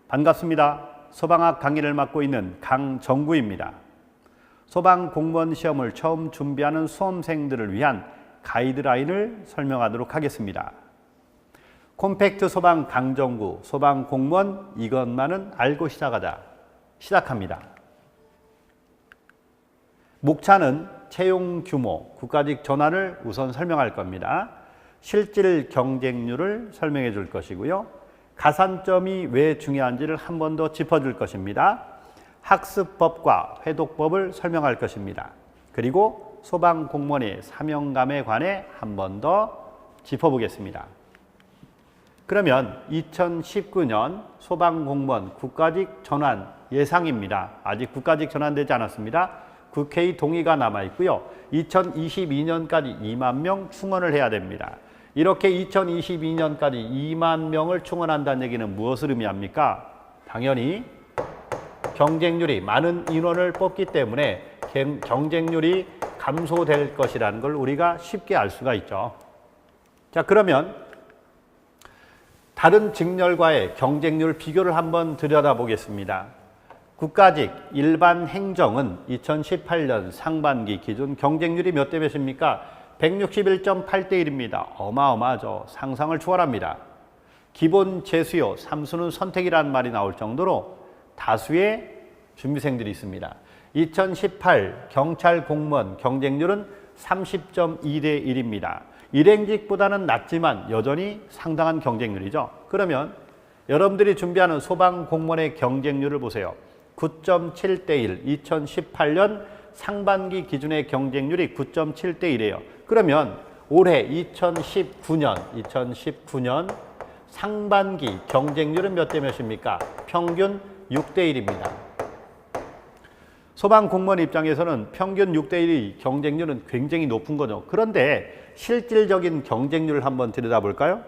반갑습니다. 소방학 강의를 맡고 있는 강정구입니다. 소방 공무원 시험을 처음 준비하는 수험생들을 위한 가이드라인을 설명하도록 하겠습니다. 콤팩트 소방 강정구, 소방 공무원 이것만은 알고 시작하자. 시작합니다. 목차는 채용 규모, 국가직 전환을 우선 설명할 겁니다. 실질 경쟁률을 설명해 줄 것이고요. 가산점이 왜 중요한지를 한 번 더 짚어줄 것입니다. 학습법과 회독법을 설명할 것입니다. 그리고 소방공무원의 사명감에 관해 한 번 더 짚어보겠습니다. 그러면 2019년 소방공무원 국가직 전환 예상입니다. 아직 국가직 전환되지 않았습니다. 국회의 동의가 남아있고요. 2022년까지 2만 명 충원을 해야 됩니다. 이렇게 2022년까지 2만 명을 충원한다는 얘기는 무엇을 의미합니까? 당연히 경쟁률이 많은 인원을 뽑기 때문에 경쟁률이 감소될 것이라는 걸 우리가 쉽게 알 수가 있죠. 자, 그러면 다른 직렬과의 경쟁률 비교를 한번 들여다보겠습니다. 국가직 일반 행정은 2018년 상반기 기준 경쟁률이 몇 대 몇입니까? 161.8대 1입니다. 어마어마하죠. 상상을 초월합니다. 기본 재수요, 삼수는 선택이라는 말이 나올 정도로 다수의 준비생들이 있습니다. 2018 경찰 공무원 경쟁률은 30.2대 1입니다. 일행직보다는 낮지만 여전히 상당한 경쟁률이죠. 그러면 여러분들이 준비하는 소방 공무원의 경쟁률을 보세요. 9.7대 1, 2018년 상반기 기준의 경쟁률이 9.7대 1이에요. 그러면 올해 2019년 상반기 경쟁률은 몇 대 몇입니까? 평균 6대 1입니다. 소방공무원 입장에서는 평균 6대 1의 경쟁률은 굉장히 높은 거죠. 그런데 실질적인 경쟁률을 한번 들여다볼까요?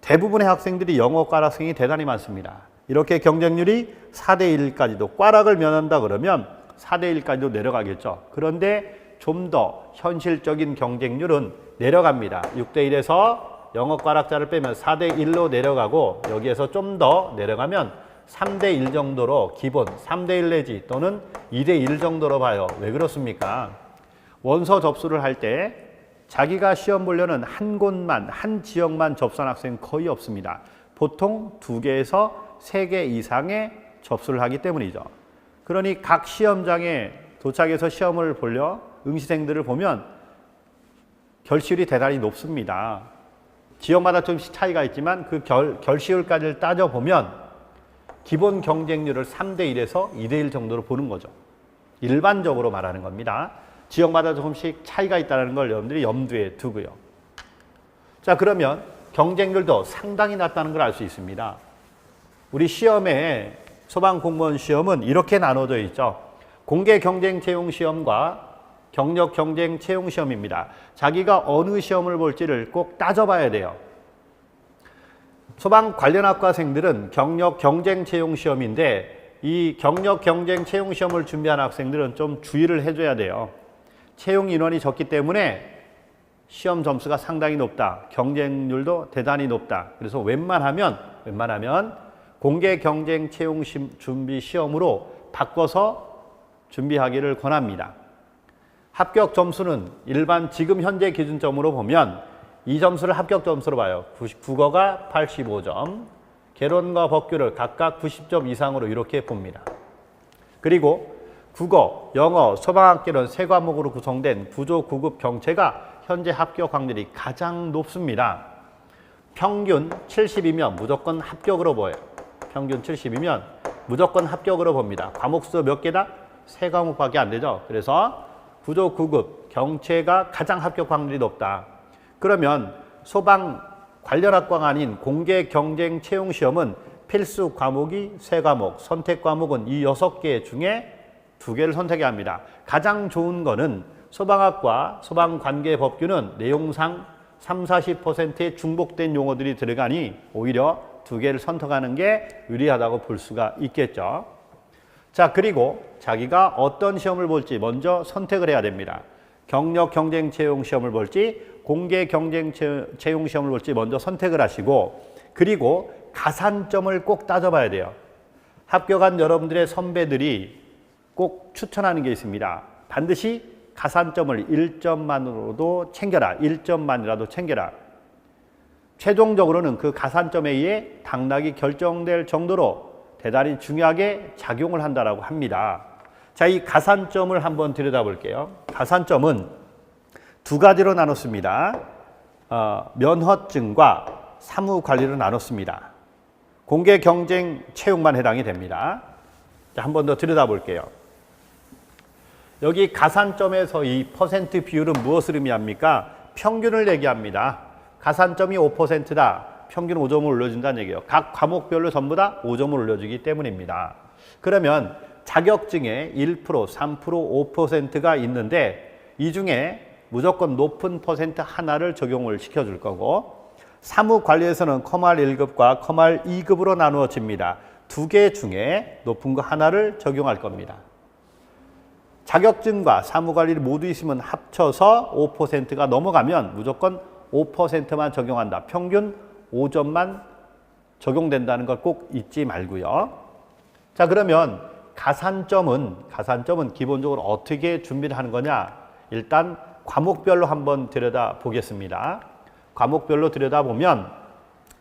대부분의 학생들이 영어과 학생이 대단히 많습니다. 이렇게 경쟁률이 4대 1까지도 꽈락을 면한다 그러면 4대 1까지도 내려가겠죠. 그런데 좀 더 현실적인 경쟁률은 내려갑니다. 6대 1에서 영어 꽈락자를 빼면 4대 1로 내려가고 여기에서 좀 더 내려가면 3대 1 정도로 기본 3대 1 내지 또는 2대 1 정도로 봐요. 왜 그렇습니까? 원서 접수를 할 때 자기가 시험 보려는 한 곳만, 한 지역만 접수한 학생은 거의 없습니다. 보통 2개에서 3개 이상의 접수를 하기 때문이죠. 그러니 각 시험장에 도착해서 시험을 보려 응시생들을 보면 결시율이 대단히 높습니다. 지역마다 좀씩 차이가 있지만 그 결시율까지를 따져보면 기본 경쟁률을 3대 1에서 2대 1 정도로 보는 거죠. 일반적으로 말하는 겁니다. 지역마다 조금씩 차이가 있다는 걸 여러분들이 염두에 두고요. 자, 그러면 경쟁률도 상당히 낮다는 걸 알 수 있습니다. 우리 시험에 소방공무원 시험은 이렇게 나눠져 있죠. 공개 경쟁 채용 시험과 경력 경쟁 채용 시험입니다. 자기가 어느 시험을 볼지를 꼭 따져봐야 돼요. 소방 관련 학과생들은 경력 경쟁 채용 시험인데 이 경력 경쟁 채용 시험을 준비한 학생들은 좀 주의를 해줘야 돼요. 채용 인원이 적기 때문에 시험 점수가 상당히 높다. 경쟁률도 대단히 높다. 그래서 웬만하면 공개 경쟁 채용 준비 시험으로 바꿔서 준비하기를 권합니다. 합격 점수는 일반 지금 현재 기준점으로 보면 이 점수를 합격 점수로 봐요. 국어가 85점, 개론과 법규를 각각 90점 이상으로 이렇게 봅니다. 그리고 국어, 영어, 소방학개론 세 과목으로 구성된 구조 9급 경채가 현재 합격 확률이 가장 높습니다. 평균 70이면 무조건 합격으로 보여요. 평균 70이면 무조건 합격으로 봅니다. 과목 수 몇 개다? 3과목밖에 안 되죠. 그래서 구조 9급 경채가 가장 합격 확률이 높다. 그러면 소방 관련 학과가 아닌 공개 경쟁 채용 시험은 필수 과목이 3과목, 선택 과목은 이 6개 중에 2개를 선택해야 합니다. 가장 좋은 거는 소방학과 소방관계법규는 내용상 30~40%의 중복된 용어들이 들어가니 오히려 2개를 선택하는 게 유리하다고 볼 수가 있겠죠. 자, 그리고 자기가 어떤 시험을 볼지 먼저 선택을 해야 됩니다. 경력 경쟁 채용 시험을 볼지 공개 경쟁 채용 시험을 볼지 먼저 선택을 하시고, 그리고 가산점을 꼭 따져봐야 돼요. 합격한 여러분들의 선배들이 꼭 추천하는 게 있습니다. 반드시 가산점을 1점만으로도 챙겨라. 1점만이라도 챙겨라. 최종적으로는 그 가산점에 의해 당락이 결정될 정도로 대단히 중요하게 작용을 한다라고 합니다. 자, 이 가산점을 한번 들여다볼게요. 가산점은 두 가지로 나눴습니다. 면허증과 사무관리로 나눴습니다. 공개 경쟁 채용만 해당이 됩니다. 자, 한 번 더 들여다볼게요. 여기 가산점에서 이 퍼센트 비율은 무엇을 의미합니까? 평균을 얘기합니다. 가산점이 5%다. 평균 5점을 올려준다는 얘기예요. 각 과목별로 전부 다 5점을 올려주기 때문입니다. 그러면 자격증에 1%, 3%, 5%가 있는데 이 중에 무조건 높은 퍼센트 하나를 적용을 시켜줄 거고, 사무관리에서는 컴활 1급과 컴활 2급으로 나누어집니다. 두 개 중에 높은 거 하나를 적용할 겁니다. 자격증과 사무관리를 모두 있으면 합쳐서 5%가 넘어가면 무조건 5%만 적용한다. 평균 5점만 적용된다는 걸 꼭 잊지 말고요. 자, 그러면 가산점은 기본적으로 어떻게 준비를 하는 거냐? 일단 과목별로 한번 들여다 보겠습니다. 과목별로 들여다보면,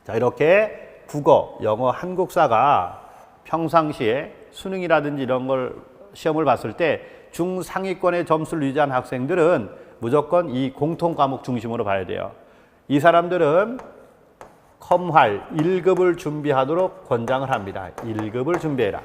자, 이렇게 국어, 영어, 한국사가 평상시에 수능이라든지 이런 걸 시험을 봤을 때 중상위권의 점수를 유지한 학생들은 무조건 이 공통 과목 중심으로 봐야 돼요. 이 사람들은 컴활 1급을 준비하도록 권장을 합니다. 1급을 준비해라.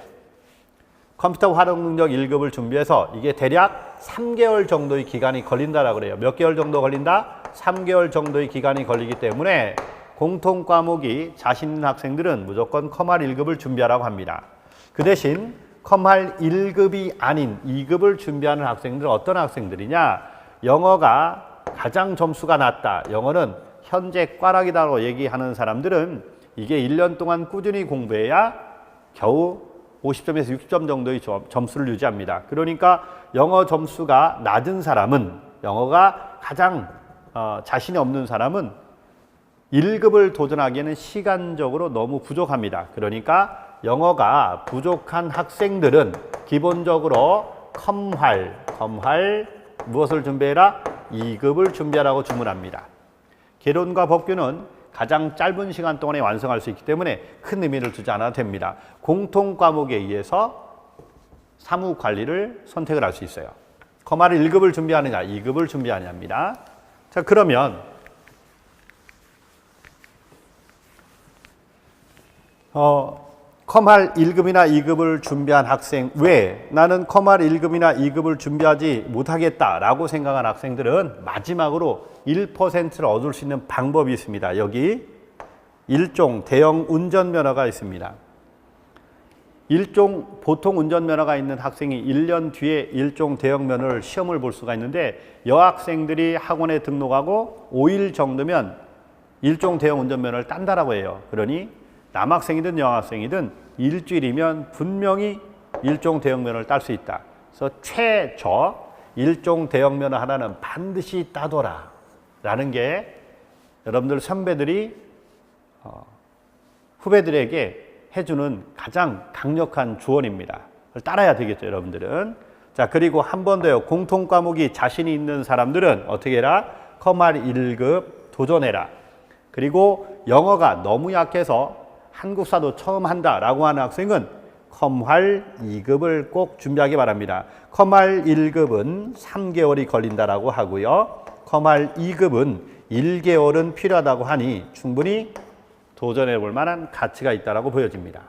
컴퓨터 활용 능력 1급을 준비해서 이게 대략 3개월 정도의 기간이 걸린다라고 그래요. 몇 개월 정도 걸린다? 3개월 정도의 기간이 걸리기 때문에 공통 과목이 자신 있는 학생들은 무조건 컴활 1급을 준비하라고 합니다. 그 대신 컴활 1급이 아닌 2급을 준비하는 학생들은 어떤 학생들이냐? 영어가 가장 점수가 낮다. 영어는 현재 꽈락이다라고 얘기하는 사람들은 이게 1년 동안 꾸준히 공부해야 겨우 50점에서 60점 정도의 점수를 유지합니다. 그러니까 영어 점수가 낮은 사람은, 영어가 가장 자신이 없는 사람은 1급을 도전하기에는 시간적으로 너무 부족합니다. 그러니까 영어가 부족한 학생들은 기본적으로 컴활 무엇을 준비해라? 2급을 준비하라고 주문합니다. 개론과 법규는 가장 짧은 시간 동안에 완성할 수 있기 때문에 큰 의미를 두지 않아도 됩니다. 공통 과목에 의해서 사무관리를 선택을 할 수 있어요. 컴활 1급을 준비하느냐, 2급을 준비하느냐입니다. 자, 그러면 컴활 1급이나 2급을 준비한 학생 외에 나는 컴활 1급이나 2급을 준비하지 못하겠다라고 생각한 학생들은 마지막으로 1%를 얻을 수 있는 방법이 있습니다. 여기 일종 대형 운전면허가 있습니다. 일종 보통 운전면허가 있는 학생이 1년 뒤에 일종 대형 면허를 시험을 볼 수가 있는데, 여학생들이 학원에 등록하고 5일 정도면 일종 대형 운전면허를 딴다라고 해요. 그러니 남학생이든 여학생이든 일주일이면 분명히 일종 대형 면허를 딸 수 있다. 그래서 최저 일종 대형 면허 하나는 반드시 따둬라 라는 게 여러분들 선배들이 후배들에게 해주는 가장 강력한 조언입니다. 그걸 따라야 되겠죠, 여러분들은. 자, 그리고 한 번 더요. 공통 과목이 자신이 있는 사람들은 어떻게 해라? 컴활 1급 도전해라. 그리고 영어가 너무 약해서 한국사도 처음 한다라고 하는 학생은 컴활 2급을 꼭 준비하기 바랍니다. 컴활 1급은 3개월이 걸린다라고 하고요. 컴활 2급은 1개월은 필요하다고 하니 충분히 도전해 볼 만한 가치가 있다라고 보여집니다.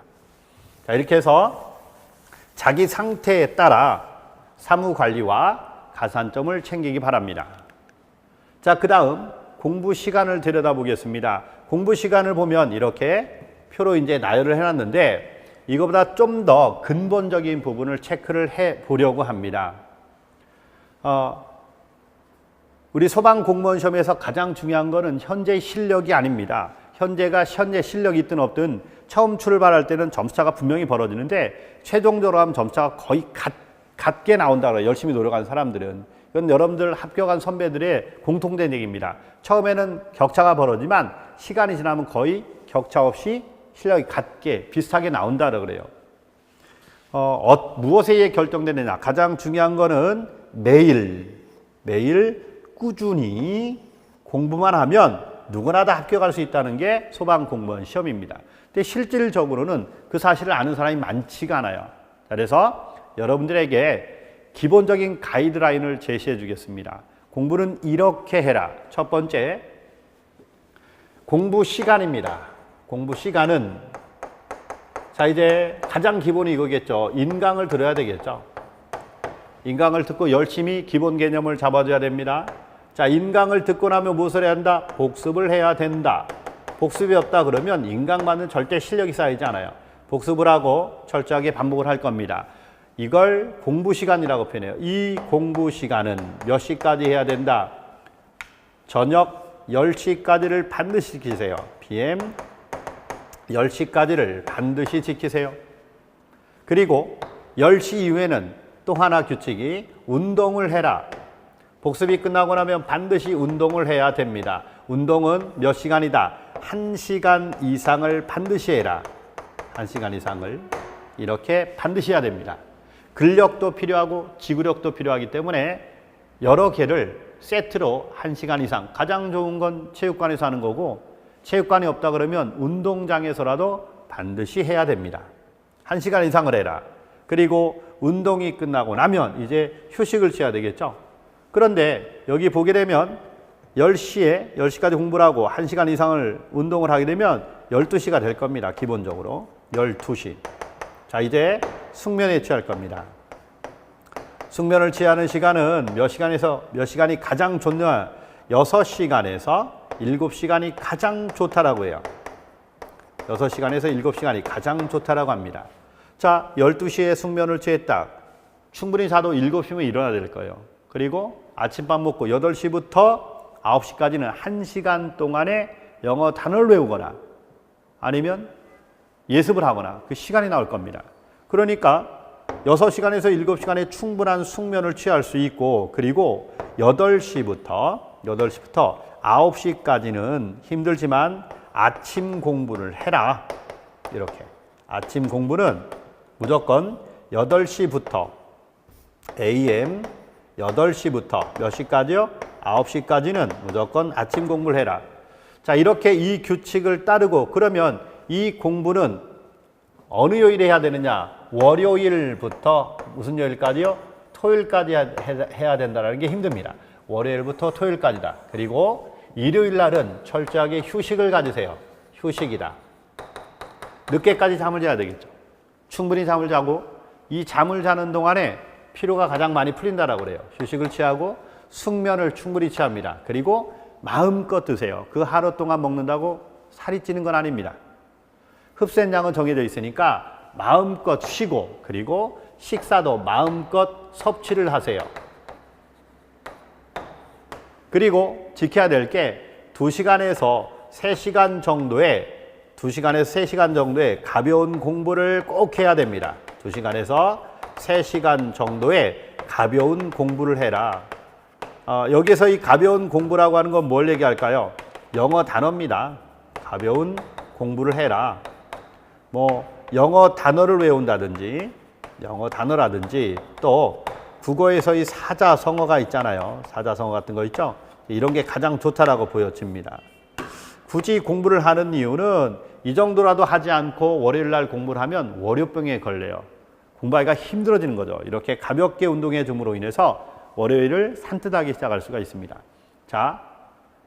자, 이렇게 해서 자기 상태에 따라 사무관리와 가산점을 챙기기 바랍니다. 자, 그 다음 공부 시간을 들여다보겠습니다. 공부 시간을 보면 이렇게 표로 이제 나열을 해놨는데, 이거보다 좀 더 근본적인 부분을 체크를 해 보려고 합니다. 우리 소방 공무원 시험에서 가장 중요한 거는 현재 실력이 아닙니다. 현재 실력이 있든 없든 처음 출발할 때는 점수차가 분명히 벌어지는데, 최종적으로 하면 점수차가 거의 같게 나온다고요. 열심히 노력한 사람들은. 이건 여러분들 합격한 선배들의 공통된 얘기입니다. 처음에는 격차가 벌어지만 시간이 지나면 거의 격차 없이 실력이 같게 비슷하게 나온다고 그래요. 무엇에 의해 결정되느냐? 가장 중요한 거는 매일 꾸준히 공부만 하면 누구나 다 합격할 수 있다는 게 소방공무원 시험입니다. 근데 실질적으로는 그 사실을 아는 사람이 많지가 않아요. 그래서 여러분들에게 기본적인 가이드라인을 제시해 주겠습니다. 공부는 이렇게 해라. 첫 번째, 공부 시간입니다. 공부 시간은 자, 이제 가장 기본이 이거겠죠. 인강을 들어야 되겠죠. 인강을 듣고 열심히 기본 개념을 잡아줘야 됩니다. 자, 인강을 듣고 나면 무엇을 해야 한다? 복습을 해야 된다. 복습이 없다 그러면 인강만은 절대 실력이 쌓이지 않아요. 복습을 하고 철저하게 반복을 할 겁니다. 이걸 공부 시간이라고 표현해요. 이 공부 시간은 몇 시까지 해야 된다? 저녁 10시까지를 반드시 지키세요. PM 10시까지를 반드시 지키세요. 그리고 10시 이후에는 또 하나 규칙이 운동을 해라. 복습이 끝나고 나면 반드시 운동을 해야 됩니다. 운동은 몇 시간이다? 1시간 이상을 반드시 해라. 1시간 이상을 이렇게 반드시 해야 됩니다. 근력도 필요하고 지구력도 필요하기 때문에 여러 개를 세트로 1시간 이상, 가장 좋은 건 체육관에서 하는 거고, 체육관이 없다 그러면 운동장에서라도 반드시 해야 됩니다. 1시간 이상을 해라. 그리고 운동이 끝나고 나면 이제 휴식을 취해야 되겠죠. 그런데 여기 보게 되면 10시까지 공부를 하고 1시간 이상을 운동을 하게 되면 12시가 될 겁니다. 기본적으로 12시. 자, 이제 숙면에 취할 겁니다. 숙면을 취하는 시간은 몇 시간이 가장 좋냐? 6시간에서 7시간이 가장 좋다라고 해요. 6시간에서 7시간이 가장 좋다라고 합니다. 자, 12시에 숙면을 취했다. 충분히 자도 7시면 일어나야 될 거예요. 그리고 아침밥 먹고 8시부터 9시까지는 1시간 동안에 영어 단어를 외우거나 아니면 예습을 하거나 그 시간이 나올 겁니다. 그러니까 6시간에서 7시간의 충분한 숙면을 취할 수 있고, 그리고 8시부터 9시까지는 힘들지만 아침 공부를 해라. 이렇게. 아침 공부는 무조건 8시부터 AM 8시부터 몇 시까지요? 9시까지는 무조건 아침 공부를 해라. 자, 이렇게 이 규칙을 따르고, 그러면 이 공부는 어느 요일에 해야 되느냐? 월요일부터 무슨 요일까지요? 토요일까지 해야 된다는 게 힘듭니다. 월요일부터 토요일까지다. 그리고 일요일 날은 철저하게 휴식을 가지세요. 휴식이다. 늦게까지 잠을 자야 되겠죠. 충분히 잠을 자고, 이 잠을 자는 동안에 피로가 가장 많이 풀린다라고 그래요. 휴식을 취하고 숙면을 충분히 취합니다. 그리고 마음껏 드세요. 그 하루 동안 먹는다고 살이 찌는 건 아닙니다. 흡수된 양은 정해져 있으니까 마음껏 쉬고, 그리고 식사도 마음껏 섭취를 하세요. 그리고 지켜야 될 게 2시간에서 3시간 정도의 가벼운 공부를 꼭 해야 됩니다. 2시간에서 3시간 정도의 가벼운 공부를 해라. 여기서 이 가벼운 공부라고 하는 건 뭘 얘기할까요? 영어 단어입니다. 가벼운 공부를 해라. 영어 단어를 외운다든지, 영어 단어라든지, 또 국어에서 이 사자성어가 있잖아요. 사자성어 같은 거 있죠? 이런 게 가장 좋다라고 보여집니다. 굳이 공부를 하는 이유는 이 정도라도 하지 않고 월요일 날 공부를 하면 월요병에 걸려요. 공부하기가 힘들어지는 거죠. 이렇게 가볍게 운동해 줌으로 인해서 월요일을 산뜻하게 시작할 수가 있습니다. 자,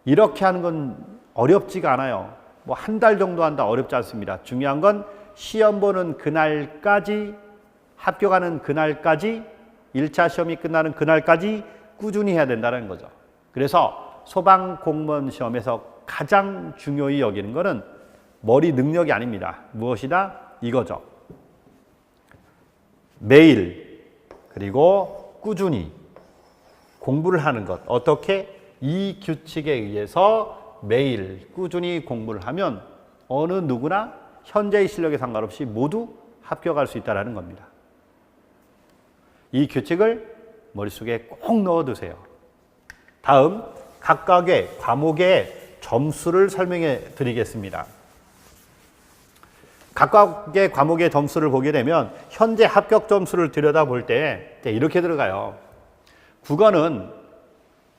이렇게 하는 건 어렵지가 않아요. 한 달 정도 한다 어렵지 않습니다. 중요한 건 시험 보는 그날까지, 합격하는 그날까지, 1차 시험이 끝나는 그날까지 꾸준히 해야 된다는 거죠. 그래서 소방공무원 시험에서 가장 중요히 여기는 거는 머리 능력이 아닙니다. 무엇이다? 이거죠. 매일, 그리고 꾸준히 공부를 하는 것. 어떻게? 이 규칙에 의해서 매일 꾸준히 공부를 하면 어느 누구나 현재의 실력에 상관없이 모두 합격할 수 있다는 겁니다. 이 규칙을 머릿속에 꼭 넣어두세요. 다음, 각각의 과목의 점수를 설명해 드리겠습니다. 각각의 과목의 점수를 보게 되면 현재 합격 점수를 들여다볼 때 이렇게 들어가요. 국어는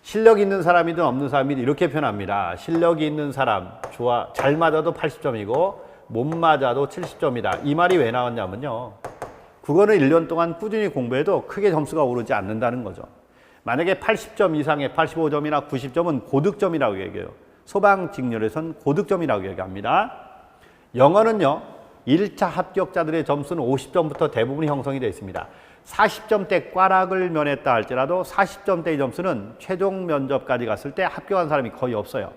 실력 있는 사람이든 없는 사람이든 이렇게 표현합니다. 실력이 있는 사람, 좋아, 잘 맞아도 80점이고 못 맞아도 70점이다. 이 말이 왜 나왔냐면요. 국어는 1년 동안 꾸준히 공부해도 크게 점수가 오르지 않는다는 거죠. 만약에 80점 이상의 85점이나 90점은 고득점이라고 얘기해요. 소방직렬에서는 고득점이라고 얘기합니다. 영어는요. 1차 합격자들의 점수는 50점부터 대부분 형성이 되어 있습니다. 40점대 꽈락을 면했다 할지라도 40점대의 점수는 최종 면접까지 갔을 때 합격한 사람이 거의 없어요.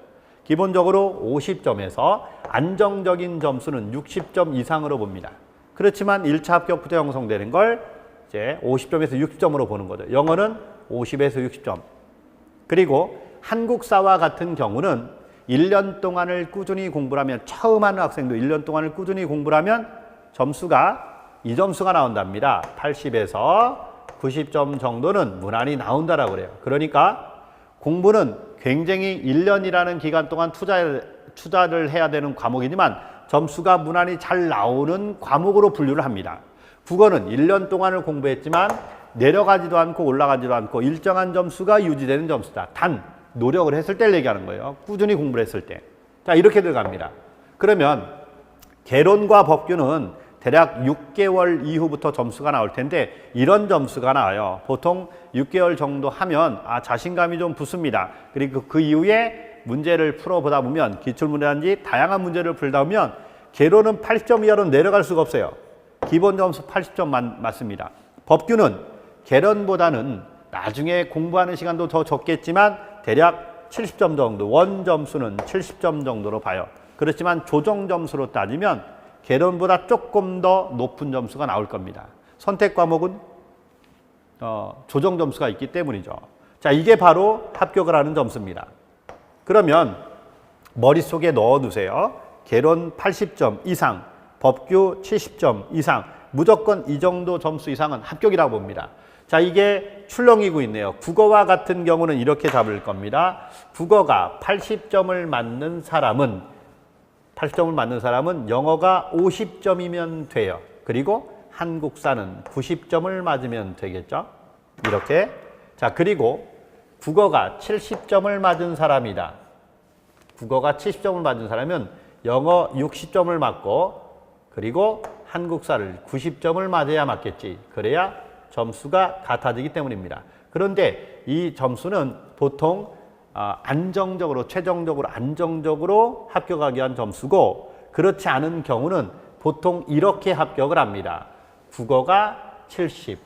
기본적으로 50점에서 안정적인 점수는 60점 이상으로 봅니다. 그렇지만 1차 합격부터 형성되는 걸 이제 50점에서 60점으로 보는 거죠. 영어는 50에서 60점. 그리고 한국사와 같은 경우는 1년 동안을 꾸준히 공부를 하면, 처음 하는 학생도 1년 동안을 꾸준히 공부를 하면 점수가 이 점수가 나온답니다. 80에서 90점 정도는 무난히 나온다라고 그래요. 그러니까 공부는 굉장히 1년이라는 기간 동안 투자를 해야 되는 과목이지만 점수가 무난히 잘 나오는 과목으로 분류를 합니다. 국어는 1년 동안을 공부했지만 내려가지도 않고 올라가지도 않고 일정한 점수가 유지되는 점수다. 단 노력을 했을 때를 얘기하는 거예요. 꾸준히 공부를 했을 때. 자, 이렇게 들어갑니다. 그러면 개론과 법규는 대략 6개월 이후부터 점수가 나올 텐데 이런 점수가 나와요. 보통 6개월 정도 하면 자신감이 좀 붙습니다. 그리고 그 이후에 문제를 풀어보다 보면, 기출문제라든지 다양한 문제를 풀다 보면 개론은 80점 이하로 내려갈 수가 없어요. 기본 점수 80점 맞습니다. 법규는 개론보다는 나중에 공부하는 시간도 더 적겠지만 대략 70점 정도, 원 점수는 70점 정도로 봐요. 그렇지만 조정 점수로 따지면 개론보다 조금 더 높은 점수가 나올 겁니다. 선택 과목은 조정 점수가 있기 때문이죠. 자, 이게 바로 합격을 하는 점수입니다. 그러면 머릿속에 넣어두세요. 개론 80점 이상, 법규 70점 이상, 무조건 이 정도 점수 이상은 합격이라고 봅니다. 자, 이게 출렁이고 있네요. 국어와 같은 경우는 이렇게 잡을 겁니다. 국어가 80점을 맞는 사람은 영어가 50점이면 돼요. 그리고 한국사는 90점을 맞으면 되겠죠. 이렇게. 자, 그리고 국어가 70점을 맞은 사람이다. 국어가 70점을 맞은 사람은 영어 60점을 맞고 그리고 한국사를 90점을 맞아야 맞겠지. 그래야 점수가 같아지기 때문입니다. 그런데 이 점수는 보통 안정적으로, 최종적으로 안정적으로 합격하기 위한 점수고, 그렇지 않은 경우는 보통 이렇게 합격을 합니다. 국어가 70,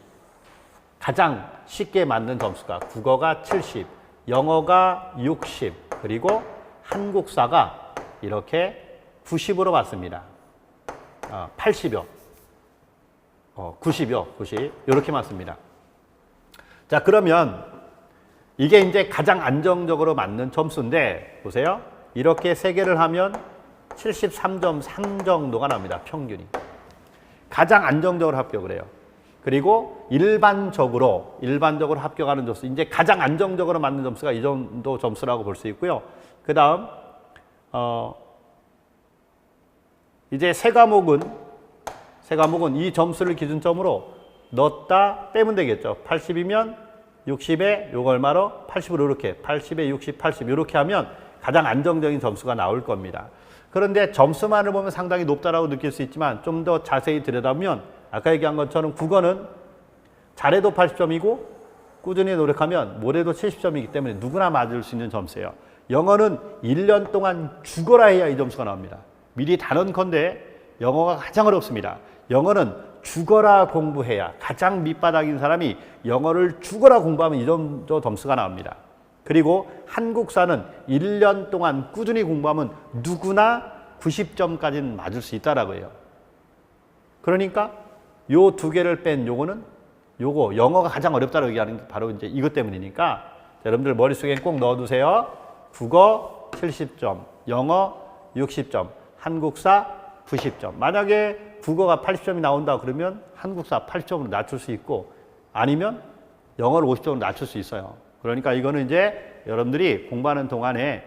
가장 쉽게 맞는 점수가 국어가 70, 영어가 60, 그리고 한국사가 이렇게 90으로 맞습니다. 80여, 90여, 90 이렇게 맞습니다. 자, 그러면 이게 이제 가장 안정적으로 맞는 점수인데 보세요. 이렇게 세 개를 하면 73.3 정도가 납니다. 평균이. 가장 안정적으로 합격을 해요. 그리고 일반적으로 합격하는 점수, 이제 가장 안정적으로 맞는 점수가 이 정도 점수라고 볼 수 있고요. 그 다음 이제 세 과목은 이 점수를 기준점으로 넣었다 빼면 되겠죠. 80이면 60에 요거 얼마로? 80으로 이렇게 80에 60, 80 이렇게 하면 가장 안정적인 점수가 나올 겁니다. 그런데 점수만을 보면 상당히 높다라고 느낄 수 있지만 좀 더 자세히 들여다보면 아까 얘기한 것처럼 국어는 잘해도 80점이고 꾸준히 노력하면 못해도 70점이기 때문에 누구나 맞을 수 있는 점수예요. 영어는 1년 동안 죽어라 해야 이 점수가 나옵니다. 미리 단언컨대 영어가 가장 어렵습니다. 영어는 죽어라 공부해야, 가장 밑바닥인 사람이 영어를 죽어라 공부하면 이 정도 점수가 나옵니다. 그리고 한국사는 1년 동안 꾸준히 공부하면 누구나 90점까지는 맞을 수 있다라고 해요. 그러니까 요 두 개를 뺀 요거는 요거 영어가 가장 어렵다고 얘기하는 게 바로 이제 이것 때문이니까 여러분들 머릿속에 꼭 넣어두세요. 국어 70점, 영어 60점, 한국사 90점. 만약에 국어가 80점이 나온다 그러면 한국사 80점으로 낮출 수 있고 아니면 영어를 50점으로 낮출 수 있어요. 그러니까 이거는 이제 여러분들이 공부하는 동안에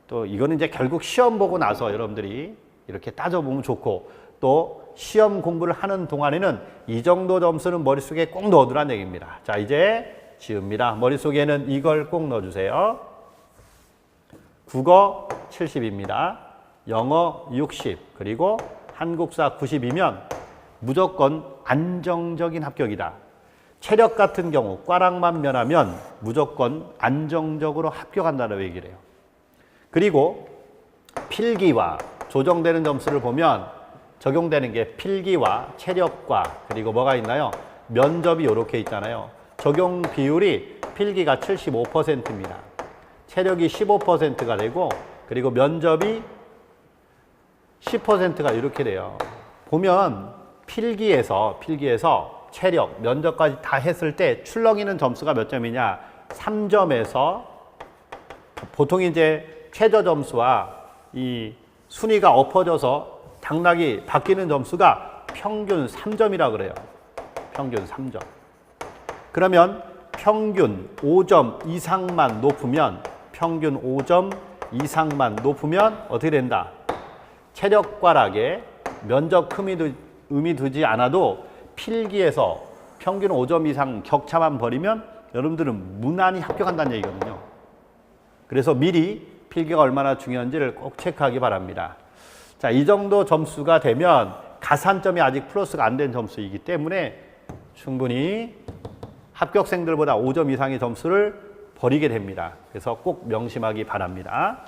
또 이거는 이제 결국 시험 보고 나서 여러분들이 이렇게 따져보면 좋고, 또 시험 공부를 하는 동안에는 이 정도 점수는 머릿속에 꼭 넣어두란 얘기입니다. 자, 이제 지웁니다. 머릿속에는 이걸 꼭 넣어주세요. 국어 70입니다. 영어 60, 그리고 한국사 90이면 무조건 안정적인 합격이다. 체력 같은 경우 꽈락만 면하면 무조건 안정적으로 합격한다는 얘기를 해요. 그리고 필기와 조정되는 점수를 보면 적용되는 게 필기와 체력과 그리고 뭐가 있나요? 면접이 이렇게 있잖아요. 적용 비율이 필기가 75%입니다. 체력이 15%가 되고 그리고 면접이 10%가 이렇게 돼요. 보면 필기에서 체력, 면접까지 다 했을 때 출렁이는 점수가 몇 점이냐? 3점에서 보통 이제 최저 점수와 이 순위가 엎어져서 당락이 바뀌는 점수가 평균 3점이라 그래요. 평균 3점. 그러면 평균 5점 이상만 높으면 어떻게 된다? 체력 꽈락에 면접 의미 두지 않아도 필기에서 평균 5점 이상 격차만 벌이면 여러분들은 무난히 합격한다는 얘기거든요. 그래서 미리 필기가 얼마나 중요한지를 꼭 체크하기 바랍니다. 자, 이 정도 점수가 되면 가산점이 아직 플러스가 안 된 점수이기 때문에 충분히 합격생들보다 5점 이상의 점수를 벌이게 됩니다. 그래서 꼭 명심하기 바랍니다.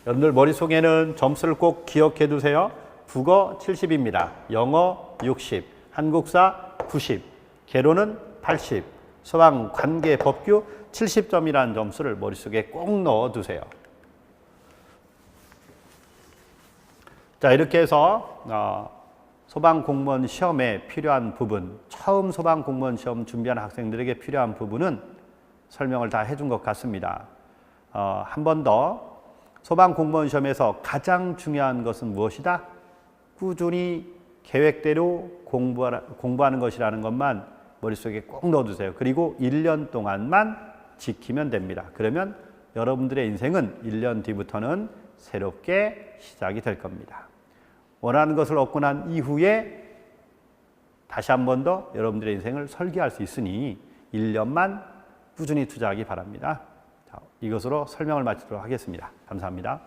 여러분들 머릿속에는 점수를 꼭 기억해 두세요. 국어 70입니다. 영어 60, 한국사 90, 개론은 80, 서방 관계 법규 70점이라는 점수를 머릿속에 꼭 넣어 두세요. 자, 이렇게 해서 소방공무원 시험에 필요한 부분, 처음 소방공무원 시험 준비하는 학생들에게 필요한 부분은 설명을 다 해준 것 같습니다. 한 번 더 소방공무원 시험에서 가장 중요한 것은 무엇이다? 꾸준히 계획대로 공부하는 것이라는 것만 머릿속에 꼭 넣어두세요. 그리고 1년 동안만 지키면 됩니다. 그러면 여러분들의 인생은 1년 뒤부터는 새롭게 시작이 될 겁니다. 원하는 것을 얻고 난 이후에 다시 한 번 더 여러분들의 인생을 설계할 수 있으니 1년만 꾸준히 투자하기 바랍니다. 자, 이것으로 설명을 마치도록 하겠습니다. 감사합니다.